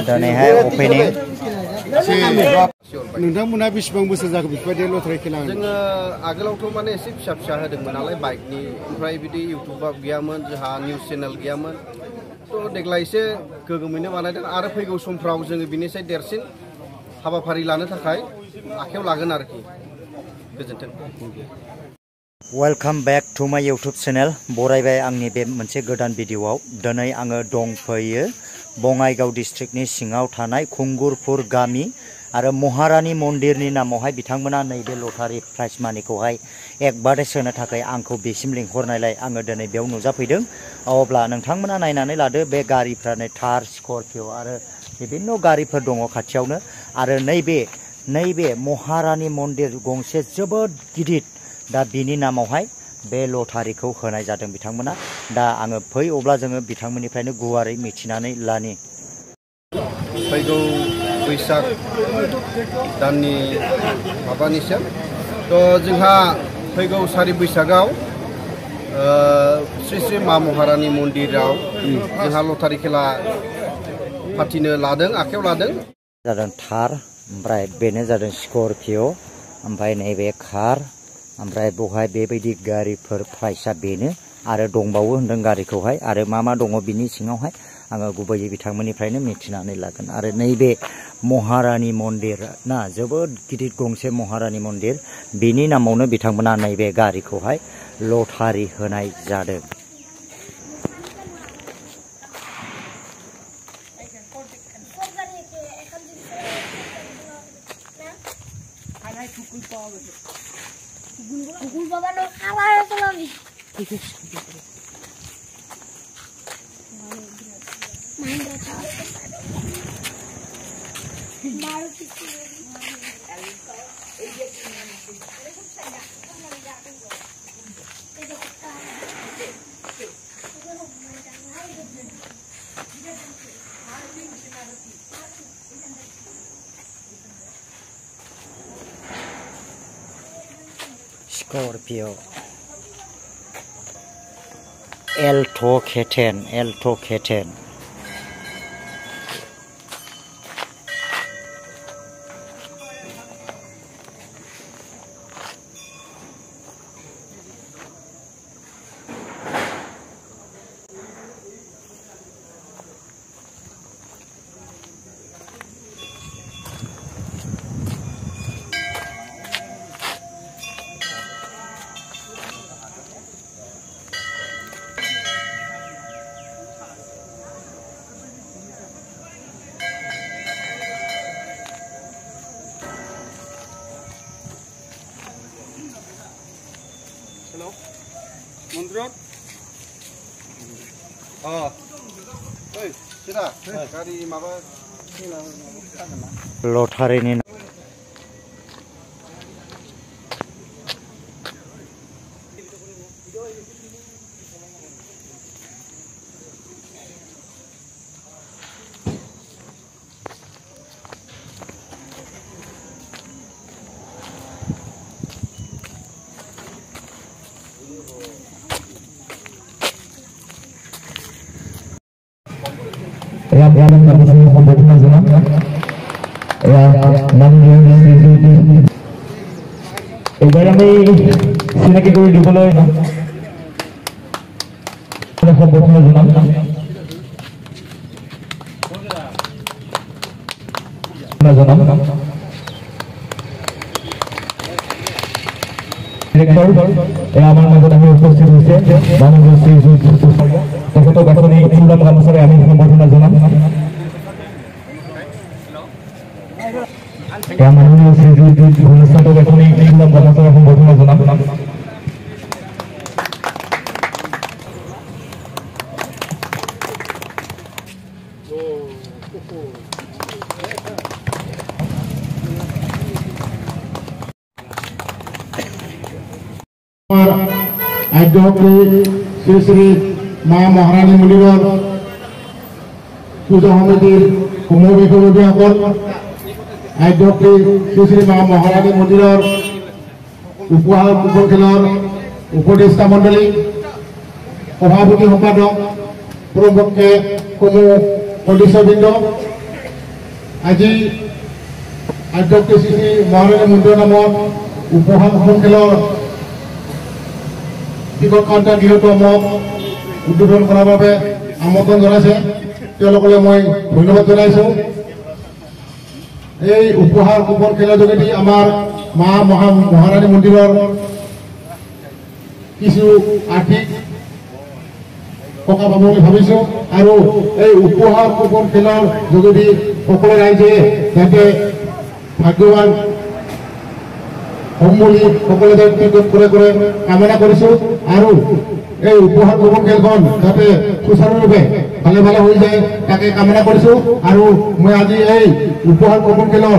दिनैहाय अपेनिं नोंथांमोना बेसेबां बोसोर जाखो बेफोरबायदि लटारि खेला जोङो आगोलावथ' माने एसे फिसा फिसा होदोंमोन नालाय बाइकनि ओमफ्राय बिदि इउटुबाव गैयामोन जोंहा निउस चेनेल गैयामोन थ' देग्लाय एसे गोगोमैनो बानायदों आरो फैगौ समफ्राव जोङो बिनिसाय देरसिन हाबाफारि लानो थाखाय आखायाव लागोन आरोखि गोजोन्थों welcome back to my YouTube channel बरायबाय आंनि बे मोनसे गोदान भिडियोआव दिनै आङो दंफैयो बङाइगाव डिस्ट्रिक्टनि सिङाव थानाय खुंगुरपुर गामि आरो महारानी मन्दिरनि नामावहाय बिथांमोना नैबे लटारि प्राइज मानिखौहाय एडभार्टाइज होनो थाखाय आंखौ बेसिम लिंहरनायलाय आङो दिनै बेयाव नुजाफैदों अब्ला नोंथांमोना नायनानै लादो बे गारिफ्रानो थार स्कर्पिय' आरो बिभिन्न गारिफोर दङ खाथियावनो आरो नैबे महारानी मन्दिर गंसे जोबोद गिदिर दा बिनि नामावहाय बे लटारिखौ होनाय जादों बिथांमोना दा आङो फै अब्ला जोङो बिथांमोननिफ्रायनो गुवारै मिथिनानै लानि फैगौ बैसाग दाननि माबानिसिम थ' जोंहा फैगौ 4 बैसागाव श्री श्री मा महारानी मन्दिराव जोंहा लटारि खेला फाथिनो लादों आखायाव लादों जादों थार ओमफ्राय बेनो जादों स्कर्पिय' ओमफ्राय नैबे कार ओमफ्राय बहाय बेबायदि गारिफोर प्राइसा बेनो आरो दंबावो होनदों गारिखौहाय आरो मा दङ बिनि सिङावहाय आङो गुबैयै बिथांमोननिफ्रायनो मिथिनानै लागोन आरो नैबे महारानी मन्दिर ना जोबोद गिदिर गंसे महारानी मन्दिर बिनि नामावनो बिथांमोना नैबे गारिखौहाय लटारि होनाय जादों Google Baba no kalah itu lagi. Main berapa? Baru Scorpio Alto K10 Hello, Mundrot. Hey, sila. Kari maba. Lotari ni. এবার আমি সিনাকি করে দিবলৈ সম্বোধনা জনাম আমার মাজত আমি উপস্থিত হৈছে মাননীয় শ্ৰী তেখেতক আপুনি চূড়ান্ত গামোচাৰে আমি সম্বোধনা জনাম মাননীয় শ্ৰী অনুষ্ঠানটোক আপুনি চূড়ান্ত গামোচাৰে সম্বোধনা জনাম আদ্যহতে শ্রী শ্রী মা মহারানী মন্দিরের পূজা সমিতির সমবেশনসকল আদ্যহতে শ্রী শ্রী মা মহারানী মন্দিরের উপহার কুপন খেলার উপদেষ্টা মণ্ডলী সভাপতি সম্পাদক পূৰ্বপক্ষে কোনো সদস্যবৃন্দ আজি আধ্যক্ষ শ্ৰী মহাৰাণী মন্দিৰৰ নামত উপহাৰ খেলৰ টিকট কাউন্টাৰ গৃহটো মোক উদ্বোধন কৰাৰ বাবে আমন্ত্ৰণ জনাইছে তেওঁলোকলৈ মই ধন্যবাদ জনাইছোঁ এই উপহাৰ কুপন খেলাৰ যোগেদি আমাৰ মা মহাৰাণী মন্দিৰৰ কিছু আৰ্থিক টকা পাব বুলি ভাবিছোঁ আৰু এই উপহাৰ কুপন খেলাৰ যোগেদি সকলো ৰাইজে যাতে ভাগ্যৱান বুলি সকলোৱে কৰে কামনা কৰিছোঁ আৰু এই উপহাৰ কুপন খেলখন যাতে সুচাৰুৰূপে ভালে ভালে হৈ যায় তাকে কামনা কৰিছোঁ আৰু মই আজি এই উপহাৰ কুপন খেলৰ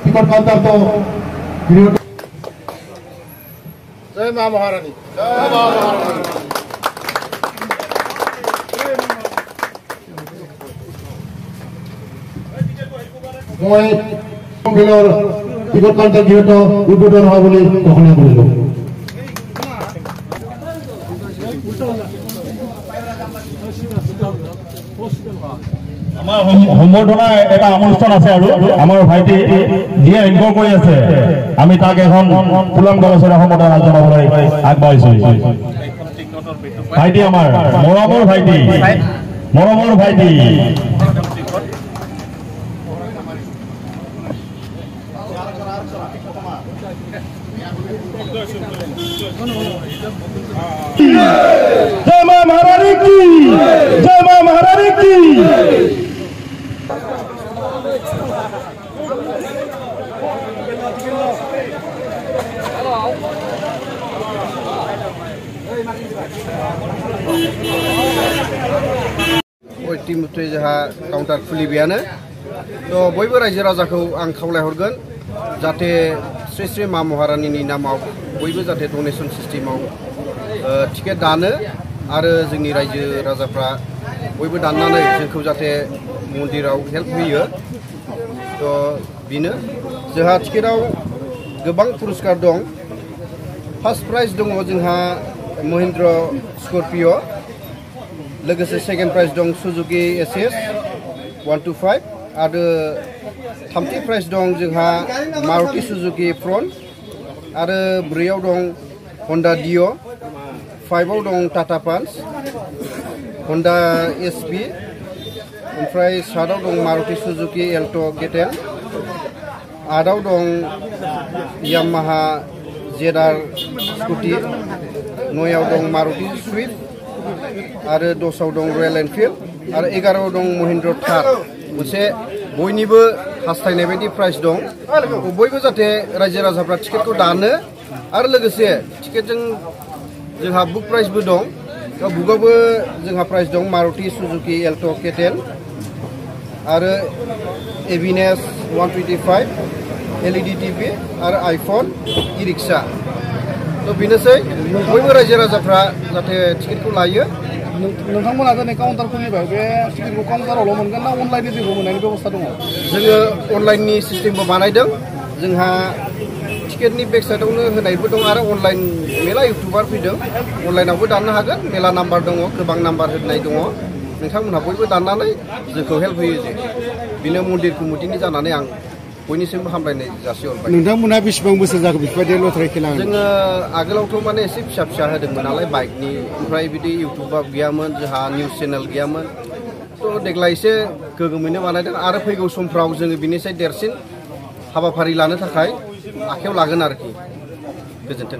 টিকট কাউন্টাৰটো জয় মা মহাৰাণী মই খেলৰ টিকট কাউন্টাৰ গৃহটো উদ্বোধন হোৱা বুলি ঘোষণা কৰিলোঁ আমাৰ সম্বৰ্ধনা এটা অনুষ্ঠান আছে আৰু আমাৰ ভাইটি যিয়ে এংকৰ কৰি আছে আমি তাক এখন ফুলাম গছৰে সম্বৰ্ধনা জনাবলৈ আগবাঢ়িছোঁ ভাইটি আমাৰ মৰমৰ ভাইটি जय मां महारानी की जय मां महारानी की इतिमध्य जोंहा काउंटार खुलिबायानो तो बयबो रायजो राजाखौ आं खावलायहरगोन जाहाथे श्री श्री मा महारानीनि नामाव बयबो जाहाथे डनेशन सिस्टेमाव टिकेट दानो आरो जोंनि रायजो राजाफ्रा बयबो दाननानै जोंखौ जाहाथे मन्दिराव हेल्प होयो तो बेनो जोंहा टिकेटाव गोबां पुरस्कार दं फार्स्ट प्राइज दङ जोंहा महिन्द्र स्कर्पिय लोगोसे सेकेंड प्राइज दं सुजुकी एसएस 125 आरो थामथि प्राइज दं जोंहा मारुति सुजुकी फ्रन्ट आरो ब्रैयाव दं हन्डा डिअ 5आव दं टाटा पांच हन्डा एसपी ओमफ्राय 7आव दं मारुति सुजुकी एल्ट' केटेन 8आव दं यामाहा जेडार स्कुटि 9आव दं मारुति स्विफ्ट आरो 10आव दं रयेल एनफिल्ड आरो 11आव दं महिन्द्र थार मोनसे बयनिबो हास्थायनाय बायदि प्राइज दं बयबो जाहाथे रायजो राजाफ्रा टिकेटखौ दानो आरो लोगोसे टिकेटजों जोंहा बुक प्राइजबो दं बुकआवबो जोंहा प्राइज दं मारुति सुजुकी एल्ट' केटेन आरो एभिनेस 125 एलईडी टीवी आरो आइफन इ रिक्शा तो बेनोसै बयबो रायजो राजाफ्रा जाहाथे टिकेटखौ लायो नोंथांमोना दिनै काउन्टार खुलिबाय बे टिकेटखौ काउन्टारावल' मोनगोन ना अनलाइननि जेबो मोननायनि बेबस्था दङ जोङो अनलाइननि सिस्टेमबो बानायदों जोंहा टिकेटनि वेबसाइटआवनो होनायबो दं आरो अनलाइन मेला इउटुबार फैदों अनलाइनावबो दाननो हागोन मेला नाम्बार दङ गोबां नाम्बार होनाय दङ नोंथांमोनहा बयबो दाननानै जोंखौ हेल्प होयो जे बेनो मन्दिर कमिटिनि जानानै आं बयनिसिमबो हामलायनाय जासिहरबाय नोंथांमोनहा बेसेबां बोसोर जाखो बेफोरबायदि लटारि खेला जोङो आगोलावथ' माने एसे फिसा फिसा होदोंमोन नालाय बाइकनि ओमफ्राय बिदि इउटुबार गैयामोन जोंहा निउस चेनेल गैयामोन थ' देग्लाय एसे गोगोमैनो बानायदों आरो फैगौ समफ्राव जोङो बिनिसाय देरसिन हाबाफारि लानो थाखाय आखायाव लागोन आरोखि गोजोन्थों